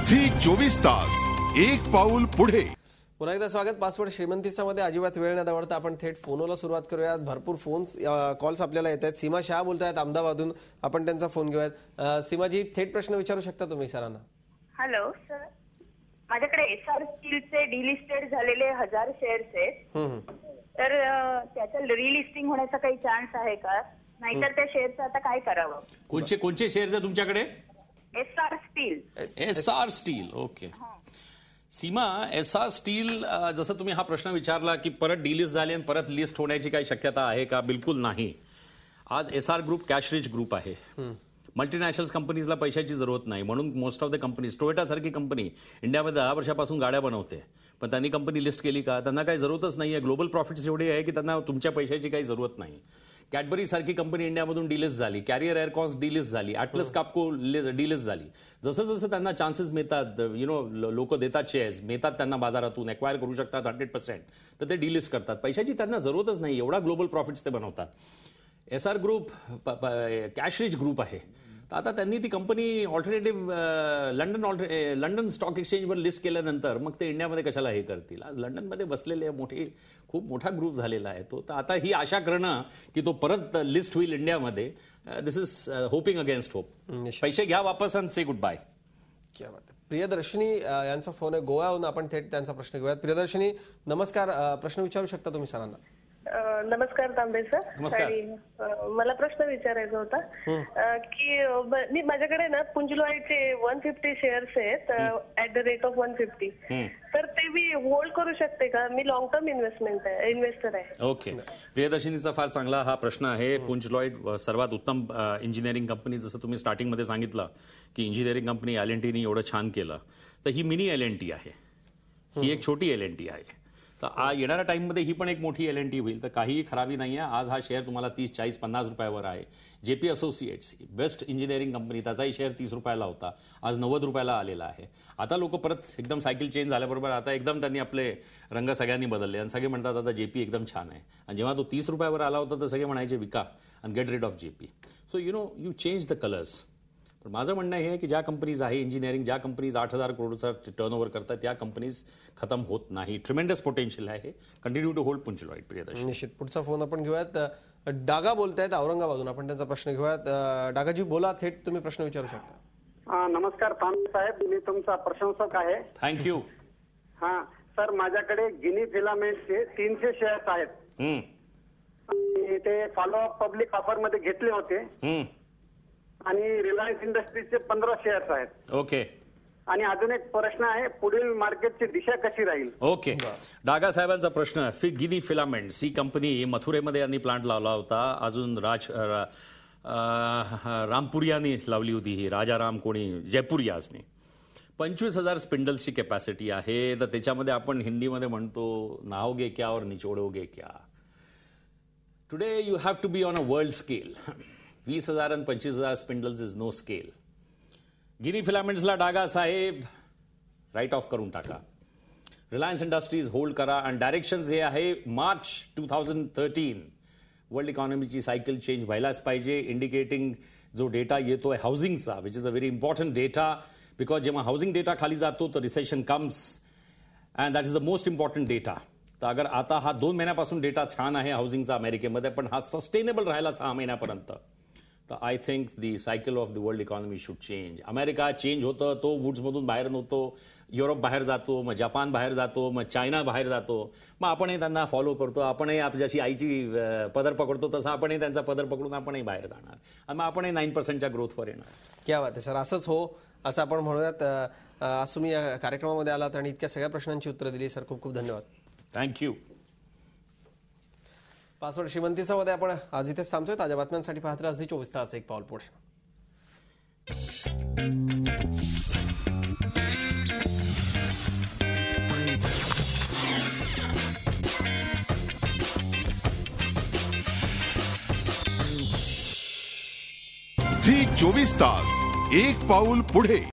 Zee 24 तास एक पाऊल पुढे। पुन्हा एकदा स्वागत। पासवर्ड श्रीमंतीसामध्ये अजिबात वेळ न दवडता आपण थेट फोनला सुरुवात करूयात। भरपूर कॉल्स आपल्याला येत आहेत। सीमा शाह बोलतायत अहमदाबादहून, आपण त्यांचा फोन घेऊयात। सीमाजी, थेट प्रश्न विचारू शकता तुम्ही सरांना। हॅलो सर, माझ्याकडे एसआर स्टीलचे डिलिस्टेड झालेले 1000 शेअर्स आहेत, तर त्याचं रिलिस्टिंग होण्याचा काही चान्स आहे का? नाहीतर त्या शेअरचं आता काय करावं? कोणचे शेअर्स आहे तुमच्याकडे? SR steel. SR steel, okay. Seema, SR steel, जसं तुम्ही हा प्रश्न विचारला की परत डिलिस्ट झाले आणि परत लिस्ट होण्याची काही शक्यता आहे का? बिलकुल नाही। आज SR group cash rich group आहे। मल्टीनॅशनल कंपनीजला पैशाची जरूरत नाही, म्हणून most of the companies, Toyota सारखी कंपनी इंडियामध्ये 10 वर्षापासून गाड्या बनवते, पण त्यांनी कंपनी लिस्ट केली का? त्यांना काही जरूरतच नाही आहे। ग्लोबल प्रॉफिट्स एवढे आहे की त्यांना तुमच्या पैशाची काही जरूरत नाही। कॅडबरी सारखी कंपनी इंडियामधून डिलिस्ट झाली, कॅरियर एअरकॉन्स डिलिस्ट झाली, ॲटलस कापको डिलिस्ट झाली। जसं जसं त्यांना चान्सेस मिळतात, लोक देतात, शेअर्स मिळतात त्यांना बाजारातून, एक्वायर करू शकतात 100%, तर ते डिलिस्ट करतात। पैशाची त्यांना जरूरतच नाही, एवढा ग्लोबल प्रॉफिट्स ते बनवतात। SR group cash rich group आहे, तर आता त्यांनी ती कंपनी ऑल्टरनेटिव्ह लंडन स्टॉक एक्सचेंजवर लिस्ट केल्यानंतर मग ते इंडियामध्ये कशाला हे करतील? आज लंडनमध्ये बसलेले खूप मोठा ग्रुप झालेला आहे तो, तर आता ही आशा करणं की तो परत लिस्ट होईल इंडियामध्ये, दिस इज होपिंग अगेन्स्ट होप। पैसे घ्या वापस आणि से गुड बाय। क्या बात आहे। प्रियदर्शनी यांचा फोन आहे गोव्याहून, आपण थेट त्यांचा प्रश्न घेऊयात। प्रियदर्शनी, नमस्कार। प्रश्न विचारू शकता तुम्ही सरांना। नमस्कार तांबे सर। नमस्कार। मला प्रश्न विचारायचा होता की माझ्याकडे ना पुंजलॉयडचे 150 शेअर्स आहेत ऍट द रेट ऑफ 150, तर ते मी होल्ड करू शकते का? मी लॉंग टर्म इन्व्हेस्टर आहे। ओके, प्रियदर्शनीचा फार चांगला हा प्रश्न आहे। पुंजलॉयड सर्वात उत्तम इंजिनिअरिंग कंपनी, जसं तुम्ही स्टार्टिंगमध्ये सांगितलं की इंजिनिअरिंग कंपनी एल&टीनी एवढं छान केलं, तर ही मिनी एल&टी आहे, ही एक छोटी एल&टी आहे। तर येणाऱ्या टाइममध्ये ही पण एक मोठी एल&टी होईल, तर काहीही खराबी नाही आहे। आज हा शेअर तुम्हाला 30, 40, 50 रुपयावर आहे। JP associates, best engineering company, त्याचाही शेअर 30 रुपयाला होता, आज 90 रुपयाला आलेला आहे। आता लोक परत एकदम सायकल चेंज झाल्याबरोबर आता एकदम त्यांनी आपले रंग सगळ्यांनी बदलले आणि सगळे म्हणतात आता जेपी एकदम छान आहे। आणि जेव्हा तो 30 रुपयावर आला होता तर सगळे म्हणायचे विका आणि get rid of JP. So you change the colours. पण माझं म्हणणं हे आहे की ज्या कंपनीज आहे इंजिनिअरिंग, ज्या कंपनीज 8,000 करोडचा टर्नओव्हर करतात, त्या कंपनीज खतम होत नाही। ट्रिमेंडस पोटेन्शियल आहे। Continue to hold Punj Lloyd. Priyadarshini, निश्चित। पुढचा फोन आपण घेऊयात। डागा बोलतायत औरंगाबादहून, आपण त्यांचा प्रश्न घेऊयात। डागाजी बोला, थेट तुम्ही प्रश्न विचारू शकता। नमस्कार तांबे साहेब, मी तुमचा प्रशंसक आहे। थँक्यू। हा सर, माझ्याकडे गिनी फिलामेंटचे 300 शेअर्स आहेत। ते फॉलोअप पब्लिक ऑफर मध्ये घेतले होते आणि रिलायन्स इंडस्ट्रीजचे 15 शेअर्स आहेत। ओके। आणि अजून एक प्रश्न आहे, पुढील मार्केटची दिशा कशी राहील? ओके, डागा साहेबांचा प्रश्न, गिनी फिलामेंट्स ही कंपनी मथुरेमध्ये यांनी प्लांट लावला होता, अजून रामपुरियानी लावली होती, ही राजाराम कोणी जयपुरियासनी। 25,000 स्पिंडल्सची कॅपॅसिटी आहे, तर त्याच्यामध्ये आपण हिंदीमध्ये म्हणतो नहाओगे क्या और निचोडोगे क्या। Today you have to be on a world scale. 20,000 आणि 25,000 spindles is no scale. Ginni फिलामेंट्सला डागा साहेब राईट ऑफ करून टाका। रिलायन्स इंडस्ट्रीज होल्ड करा आणि डायरेक्शन जे आहे मार्च 2013 वर्ल्ड इकॉनॉमीची सायकल चेंज व्हायलाच पाहिजे। इंडिकेटिंग जो डेटा येतोय हाऊसिंगचा, which is a very important data, because जेव्हा हाऊसिंग डेटा खाली जातो तर recession comes and that is the most important data. तर अगर आता हा 2 महिन्यापासून डेटा छान आहे हाऊसिंगचा अमेरिकेमध्ये, पण हा सस्टेनेबल राहिला 6 महिन्यापर्यंत, तर I think the cycle of the world economy should change. America change होतं, तो वुड्समधून बाहेर नव्हतो, युरोप बाहेर जातो, मग जपान बाहेर जातो, मग चायना बाहेर जातो, मग आपणही त्यांना फॉलो करतो, आपणही आपल्याशी आईची पदर पकडतो तसं आपणही त्यांचा पदर पकडून आपणही बाहेर जाणार आणि मग आपणही 9%च्या ग्रोथवर येणार। क्या बात आहे सर, असंच हो असं आपण म्हणूयात। आज तुम्ही या कार्यक्रमामध्ये आलात आणि इतक्या सगळ्या प्रश्नांची उत्तरं दिली सर, खूप खूप धन्यवाद। थँक्यू। पासवर्ड श्रीमंतीसामध्ये आपण आज इथेच थांबतोय। ताज्या बातम्यांसाठी पाहत राहा झी 24 तास एक पाऊल पुढे। झी 24 तास एक पाऊल पुढे।